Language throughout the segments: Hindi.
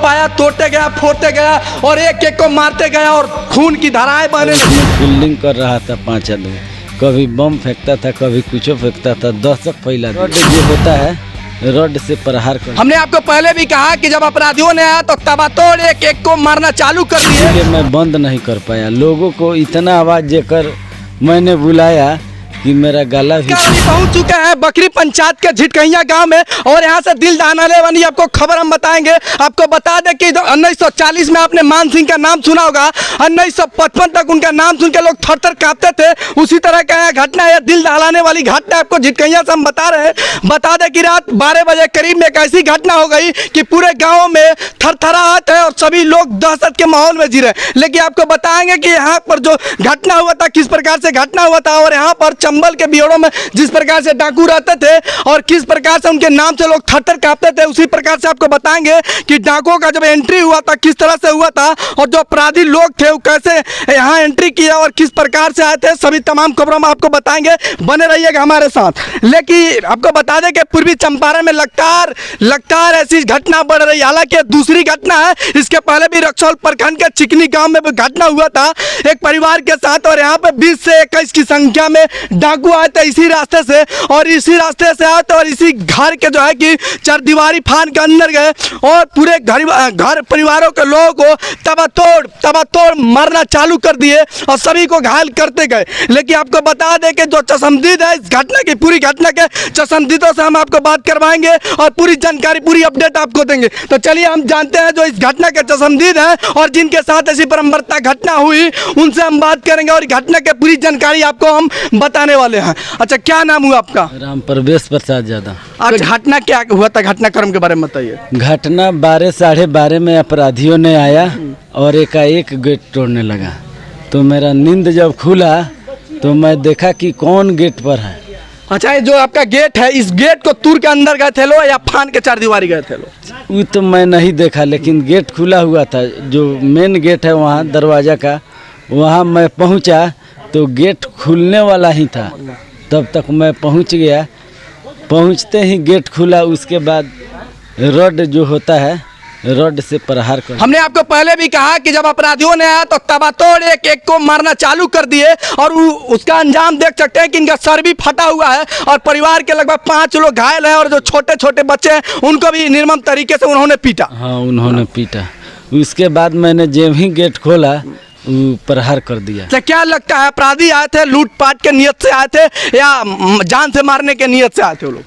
पाया तोड़ते गया, फोड़ते गया और एक एक को मारते गया और खून की धाराएं बहने लगी। फील्डिंग कर रहा था 5 आदमी, कभी बम फेंकता था, कभी कुछ फेंकता था, दहशत फैला दिया। जो होता है रड से प्रहार कर। हमने आपको पहले भी कहा कि जब अपराधियों ने आया तो तबातोड़ एक एक को मारना चालू कर दिए। इसलिए मैं बंद नहीं कर पाया। लोगों को इतना आवाज देकर मैंने बुलाया कि मेरा गला भी पहुंच चुके हैं बकरी पंचायत के झिटकैया गांव में और यहाँ से दिल दहलाने वाली आपको खबर हम बताएंगे। आपको बता दें कि 1940 में आपने मान सिंह का नाम सुना होगा, 1955 तक उनका नाम सुन के लोग थर-थर कांपते थे। उसी तरह का यह घटना है, दिल दहलाने वाली घटना आपको झिटकैया से हम बता रहे हैं। बता दें कि रात 12 बजे करीब में एक ऐसी घटना हो गई कि पूरे गाँव में थरथराहट है और सभी लोग दहशत के माहौल में जी रहे। लेकिन आपको बताएंगे कि यहाँ पर जो घटना हुआ था, किस प्रकार से घटना हुआ था और यहाँ पर चंबल के बियोड़ों में जिस प्रकार से डाकू रहते थे और किस प्रकार से उनके नाम से लोग थर-थर कांपते थे, उसी प्रकार से आपको बताएंगे कि डाकुओं का जब एंट्री हुआ था किस तरह से हुआ था और जो अपराधी लोग थे वो कैसे यहाँ एंट्री किया और किस प्रकार से आए थे। सभी तमाम खबरों में आपको बताएंगे, बने रहिएगा हमारे साथ। लेकिन आपको बता दें कि पूर्वी चंपारण में लगातार ऐसी घटना बढ़ रही है। हालांकि दूसरी घटना है, इसके पहले भी रक्सौल प्रखंड के चिकनी गांव में घटना हुआ था एक परिवार के साथ और यहाँ पे 20 से 21 की संख्या में डाकू आए थे इसी रास्ते से और इसी रास्ते से आए थे और इसी घर के जो है कि चरदीवारी फान के अंदर गए और पूरे घर परिवारों के लोगों को तबातोड़ मारना चालू कर दिए और सभी को घायल करते गए। लेकिन आपको बता दें कि जो चश्मदीद है इस घटना की, पूरी घटना के चश्मदीदों से हम आपको बात करवाएंगे और पूरी जानकारी, पूरी अपडेट आपको देंगे। तो चलिए हम जानते हैं जो इस घटना के चश्मदीद हैं और जिनके साथ ऐसी परम्परा घटना हुई उनसे हम बात करेंगे और घटना की पूरी जानकारी आपको हम बताने वाले हैं। अच्छा, क्या नाम हुआ आपका? राम प्रवेश प्रसाद यादव। आज घटना क्या हुआ था, घटनाक्रम के बारे में बताइए। घटना 12 साढ़े 12 में अपराधियों ने आया और एकाएक गेट तोड़ने लगा। तो मेरा नींद जब खुला तो मैं देखा कि कौन गेट पर है। अच्छा, ये जो आपका गेट है, इस गेट को तोड़ के अंदर गए थे लो या फान के चारदीवारी गए थे लो? वो तो मैं नहीं देखा, लेकिन गेट खुला हुआ था। जो मेन गेट है वहाँ दरवाज़ा का, वहाँ मैं पहुँचा तो गेट खुलने वाला ही था। तब तक मैं पहुँच गया। पहुँचते ही गेट खुला, उसके बाद रड जो होता है रड से प्रहार कर। हमने आपको पहले भी कहा कि जब अपराधियों ने आया तो तबातोड़ एक एक को मारना चालू कर दिए और उसका अंजाम देख सकते हैं कि इनका सर भी फटा हुआ है और परिवार के लगभग 5 लोग घायल हैं और जो छोटे छोटे बच्चे हैं उनको भी निर्मम तरीके से उन्होंने पीटा। हाँ, उन्होंने पीटा। उसके बाद मैंने जब ही गेट खोला प्रहार कर दिया। तो क्या लगता है, अपराधी आए थे लूटपाट के नियत से आए थे या जान से मारने के नियत से आए थे वो लोग?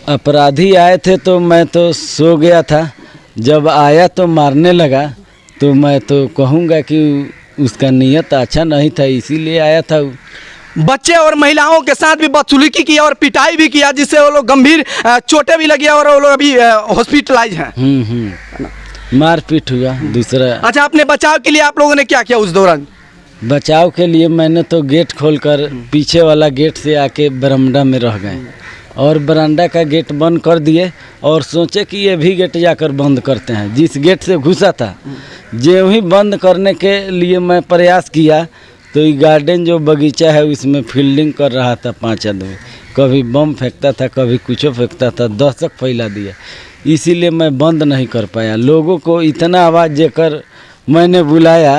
अपराधी आए थे तो मैं तो सो गया था। जब आया तो मारने लगा तो मैं तो कहूँगा कि उसका नियत अच्छा नहीं था, इसीलिए आया था। बच्चे और महिलाओं के साथ भी बदसलूकी किया और पिटाई भी किया जिससे वो लोग गंभीर चोटें भी लगी और वो लोग अभी हॉस्पिटलाइज हैं। मारपीट हुआ दूसरा। अच्छा, अपने बचाव के लिए आप लोगों ने क्या किया उस दौरान? बचाव के लिए मैंने तो गेट खोलकर पीछे वाला गेट से आके बरामदा में रह गए और बरामदा का गेट बंद कर दिए और सोचे कि ये भी गेट जाकर बंद करते हैं। जिस गेट से घुसा था जो ही बंद करने के लिए मैं प्रयास किया तो ये गार्डन जो बगीचा है उसमें फील्डिंग कर रहा था 5 आदमी, कभी बम फेंकता था, कभी कुछ फेंकता था, दहशत फैला दिया। इसीलिए मैं बंद नहीं कर पाया। लोगों को इतना आवाज़ देकर मैंने बुलाया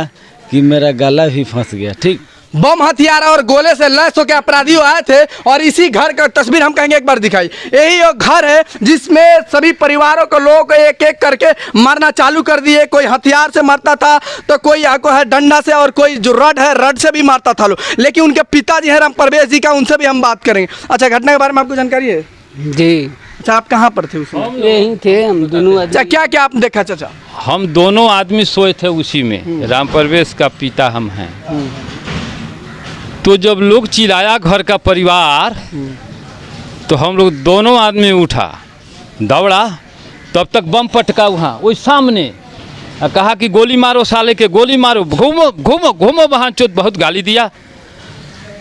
कि मेरा गला भी फंस गया। ठीक, बम हथियार और गोले से लैस होकर अपराधी आए थे और इसी घर का तस्वीर हम कहेंगे एक बार दिखाई। यही वो घर है जिसमें सभी परिवारों को लोग एक एक करके मारना चालू कर दिए। कोई हथियार से मारता था तो कोई आपको है डंडा से और कोई जो रड है रड से भी मारता था लोग। लेकिन उनके पिताजी हैं राम प्रवेश जी का, उनसे भी हम बात करेंगे। अच्छा, घटना के बारे में आपको जानकारी है? जी। अच्छा, आप कहाँ पर थे उसमें? यहीं थे हम दोनों। अच्छा, क्या क्या आपने देखा चाचा? हम दोनों आदमी सोए थे उसी में। राम प्रवेश का पिता हम हैं। तो जब लोग चिल्लाया घर का परिवार तो हम लोग दोनों आदमी उठा, दौड़ा, तब तक बम पटका वहाँ वही सामने। कहा कि गोली मारो साले के, गोली मारो, घूमो घूमो घूमो, वहाँ चोट बहुत गाली दिया।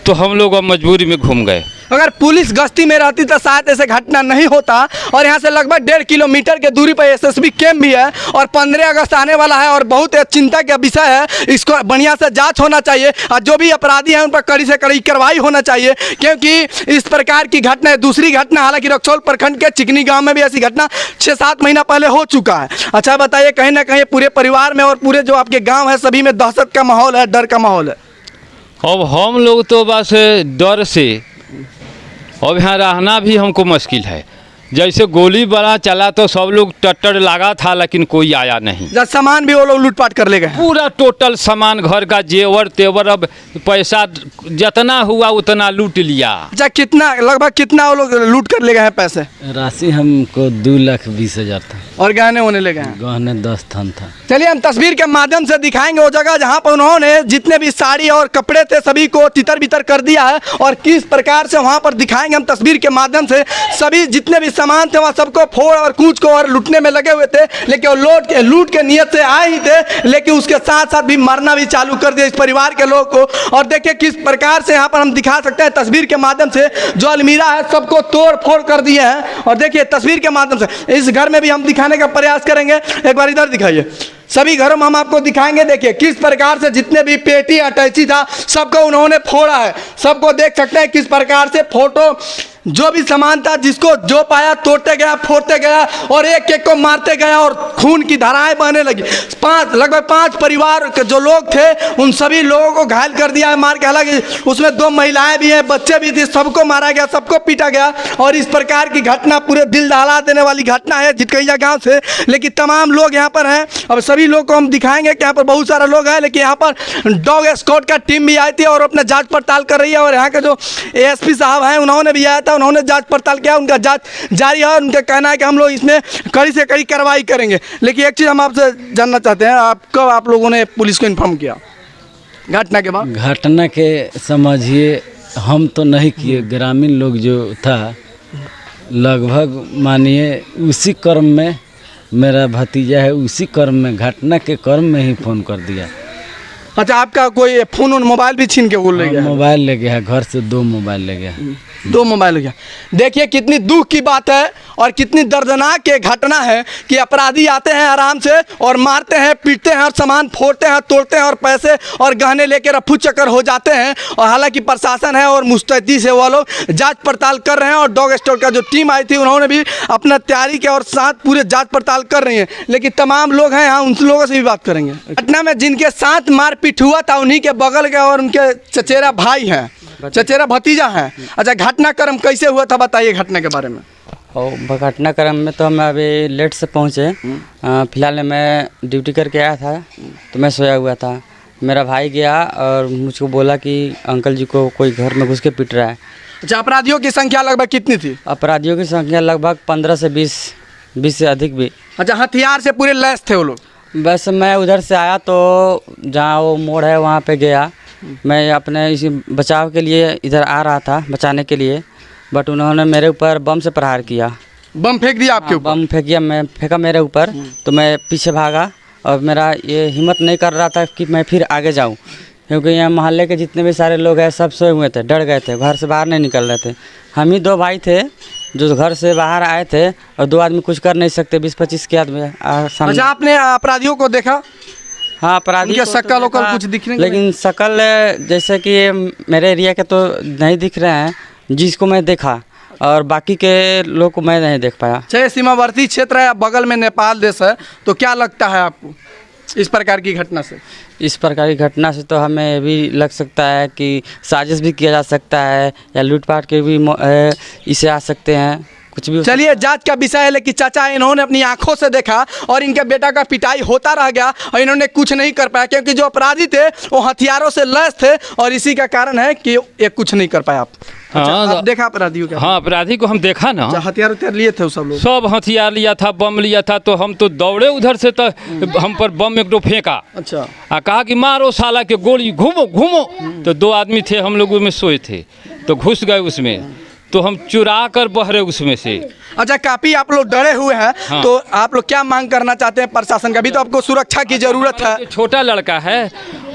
तो हम लोग अब मजबूरी में घूम गए। अगर पुलिस गश्ती में रहती तो शायद ऐसे घटना नहीं होता। और यहाँ से लगभग 1.5 किलोमीटर के दूरी पर एसएसबी कैंप भी है और 15 अगस्त आने वाला है और बहुत चिंता का विषय है। इसको बढ़िया से जांच होना चाहिए और जो भी अपराधी हैं उन पर कड़ी से कड़ी कार्रवाई होना चाहिए, क्योंकि इस प्रकार की घटना दूसरी घटना हालांकि रक्सौल प्रखंड के चिकनी गाँव में भी ऐसी घटना 6-7 महीना पहले हो चुका है। अच्छा बताइए, कहीं ना कहीं पूरे परिवार में और पूरे जो आपके गाँव है सभी में दहशत का माहौल है, डर का माहौल है। अब हम लोग तो बस डर से अब यहाँ रहना भी हमको मुश्किल है। जैसे गोली बड़ा चला तो सब लोग टट्टर लगा था, लेकिन कोई आया नहीं। जब सामान भी वो लोग लूटपाट कर ले गए, पूरा टोटल सामान घर का जेवर तेवर, अब पैसा जितना हुआ उतना लूट लिया। अच्छा कितना लगभग कितना वो लोग लूट कर ले गए हैं पैसे? राशि हमको 2,20,000 था और गहने होने ले गए हैं? गहने 10 थान था। चलिए हम तस्वीर के माध्यम से दिखाएंगे वो जगह जहां पर उन्होंने जितने भी साड़ी और कपड़े थे सभी को तितर बितर कर दिया है और किस प्रकार से वहां पर दिखाएंगे हम तस्वीर के माध्यम से। सभी जितने भी सामान थे वहाँ सबको फोड़ और कूच को और लूटने में लगे हुए थे, लेकिन वो लूट के नियत से आए ही थे, लेकिन उसके साथ साथ भी मारना भी चालू कर दिया इस परिवार के लोग को। और देखिए किस प्रकार से यहाँ पर हम दिखा सकते हैं तस्वीर के माध्यम से, जो अलमीरा है सबको तोड़ फोड़ कर दिए हैं। और देखिए तस्वीर के माध्यम से इस घर में भी हम दिखाने का प्रयास करेंगे। एक बार इधर दिखाइए, सभी घरों में हम आपको दिखाएंगे। देखिए किस प्रकार से जितने भी पेटी अटैची था सबको उन्होंने फोड़ा है। सबको देख सकते हैं किस प्रकार से फोटो जो भी सामान था जिसको जो पाया तोड़ते गया, फोड़ते गया और एक एक को मारते गया और खून की धाराएं बहने लगी। लगभग 5 परिवार के जो लोग थे उन सभी लोगों को घायल कर दिया है मार के। हालांकि उसमें 2 महिलाएं भी हैं, बच्चे भी थे, सबको मारा गया, सबको पीटा गया। और इस प्रकार की घटना पूरे दिल दहला देने वाली घटना है झिटकैया गाँव से। लेकिन तमाम लोग यहाँ पर हैं, अब सभी लोग को हम दिखाएंगे कि यहाँ पर बहुत सारे लोग हैं। लेकिन यहाँ पर डॉग स्क्वाड का टीम भी आई थी और अपना जाँच पड़ताल कर रही है। और यहाँ के जो ASP साहब हैं उन्होंने भी आया था, उन्होंने जांच पड़ताल किया, उनका जांच जारी है और उनका कहना है कि हम लोग इसमें कड़ी से कड़ी कार्रवाई करेंगे। लेकिन एक चीज़ हम आपसे जानना चाहते हैं, आप लोगों ने पुलिस को इन्फॉर्म किया घटना के बाद? घटना के समझिए हम तो नहीं किए, ग्रामीण लोग जो था लगभग मानिए उसी क्रम में मेरा भतीजा है, उसी क्रम में घटना के क्रम में ही फ़ोन कर दिया। अच्छा आपका कोई फ़ोन और मोबाइल भी छीन के बोल ले गया? मोबाइल ले गया, घर से 2 मोबाइल ले गया। 2 मोबाइल हो गया। देखिए कितनी दुख की बात है और कितनी दर्दनाक ये घटना है कि अपराधी आते हैं आराम से और मारते हैं, पीटते हैं और सामान फोड़ते हैं, तोड़ते हैं और पैसे और गहने लेकर रफू चक्कर हो जाते हैं। और हालांकि प्रशासन है और मुस्तैदी से वो लोग जांच पड़ताल कर रहे हैं और डॉग स्क्वाड का जो टीम आई थी उन्होंने भी अपना तैयारी किया और साथ पूरे जाँच पड़ताल कर रही हैं। लेकिन तमाम लोग हैं यहाँ, उन लोगों से भी बात करेंगे। घटना में जिनके साथ मारपीट हुआ था उन्हीं के बगल के और उनके चचेरा भाई हैं, चचेरा भतीजा है। अच्छा घटनाक्रम कैसे हुआ था बताइए घटना के बारे में। और घटनाक्रम में तो हम अभी लेट से पहुँचे। फिलहाल मैं ड्यूटी करके आया था तो मैं सोया हुआ था। मेरा भाई गया और मुझको बोला कि अंकल जी को कोई घर में घुस के पीट रहा है। अच्छा अपराधियों की संख्या लगभग कितनी थी? अपराधियों की संख्या लगभग 15 से 20 से अधिक भी। अच्छा हथियार से पूरे लैस थे वो लोग? बस मैं उधर से आया तो जहाँ वो मोड़ है वहाँ पे गया। मैं अपने इसी बचाव के लिए इधर आ रहा था बचाने के लिए, बट उन्होंने मेरे ऊपर बम से प्रहार किया। बम फेंक दिया आपके ऊपर? बम फेंका मेरे ऊपर तो मैं पीछे भागा और मेरा ये हिम्मत नहीं कर रहा था कि मैं फिर आगे जाऊं, क्योंकि यहाँ मोहल्ले के जितने भी सारे लोग हैं सब सोए हुए थे, डर गए थे, घर से बाहर नहीं निकल रहे थे। हम ही 2 भाई थे जो घर से बाहर आए थे और 2 आदमी कुछ कर नहीं सकते, 20-25 के आदमी। अच्छा आपने अपराधियों को देखा? हाँ अपराधी उनके शक्ल वक्ल कुछ दिखने के? लेकिन शक्ल जैसे कि मेरे एरिया के तो नहीं दिख रहे हैं जिसको मैं देखा, और बाकी के लोग को मैं नहीं देख पाया। चाहे सीमावर्ती क्षेत्र है, बगल में नेपाल देश है, तो क्या लगता है आपको इस प्रकार की घटना से? इस प्रकार की घटना से तो हमें ये भी लग सकता है कि साजिश भी किया जा सकता है या लूटपाट के भी इसे आ सकते हैं, कुछ भी। चलिए जांच का विषय है, लेकिन चाचा इन्होंने अपनी आंखों से देखा और इनके बेटा का पिटाई होता रह गया और इन्होंने कुछ नहीं कर पाया, क्योंकि जो अपराधी थे वो हथियारों से लैस थे और इसी का कारण है कि ये कुछ नहीं कर पाया। हाँ, अच्छा, आप देखा अपराधियों का? हाँ अपराधी को हम देखा ना। हथियार लिए थे सब लोग? सब हथियार लिया था, बम लिया था, तो हम तो दौड़े उधर से, तो हम पर बम एक दो फेंका। अच्छा कहा कि मारो साला के गोली, घूमो घूमो। तो 2 आदमी थे, हम लोग उसमें सोए थे तो घुस गए उसमें, तो हम चुरा कर बहरे उसमें से। अच्छा काफी आप लोग डरे हुए हैं। हाँ। तो आप लोग क्या मांग करना चाहते हैं प्रशासन का? भी तो आपको सुरक्षा की जरूरत है। छोटा लड़का है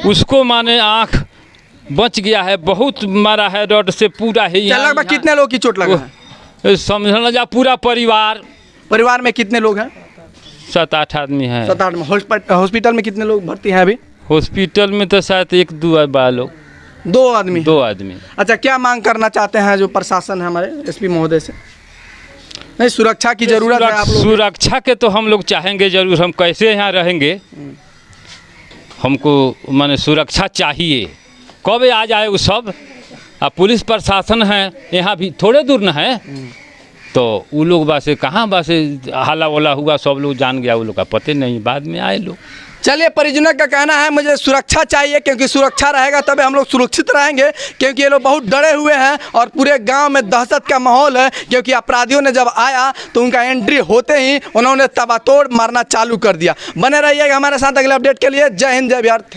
उसको माने आँख बच गया है, बहुत मारा है रॉड से पूरा है। क्या लगभग कितने लोग की चोट लगा है? समझना जा पूरा परिवार में कितने लोग हैं? 7-8 आदमी है। 7-8 में। हॉस्पिटल में कितने लोग भर्ती हैं अभी? हॉस्पिटल में तो शायद 1-2 लोग, 2 आदमी। 2 आदमी। अच्छा, क्या मांग करना चाहते हैं जो प्रशासन है हमारे एसपी महोदय से? नहीं, सुरक्षा की जरूरत है आप लोग। सुरक्षा के तो हम लोग चाहेंगे जरूर, हम कैसे यहाँ रहेंगे, हमको माने सुरक्षा चाहिए। कब आ जाए वो सब, अब पुलिस प्रशासन है यहाँ भी थोड़े दूर न है, तो वो लोग बासे कहाँ बासे हाला वाला हुआ, सब लोग जान गया, वो लोग का पते नहीं, बाद में आए लोग। चलिए, परिजनों का कहना है मुझे सुरक्षा चाहिए, क्योंकि सुरक्षा रहेगा तभी हम लोग सुरक्षित रहेंगे, क्योंकि ये लोग बहुत डरे हुए हैं और पूरे गांव में दहशत का माहौल है, क्योंकि अपराधियों ने जब आया तो उनका एंट्री होते ही उन्होंने तबातोड़ मारना चालू कर दिया। बने रहिएगा हमारे साथ अगले अपडेट के लिए। जय हिंद, जय बिहार।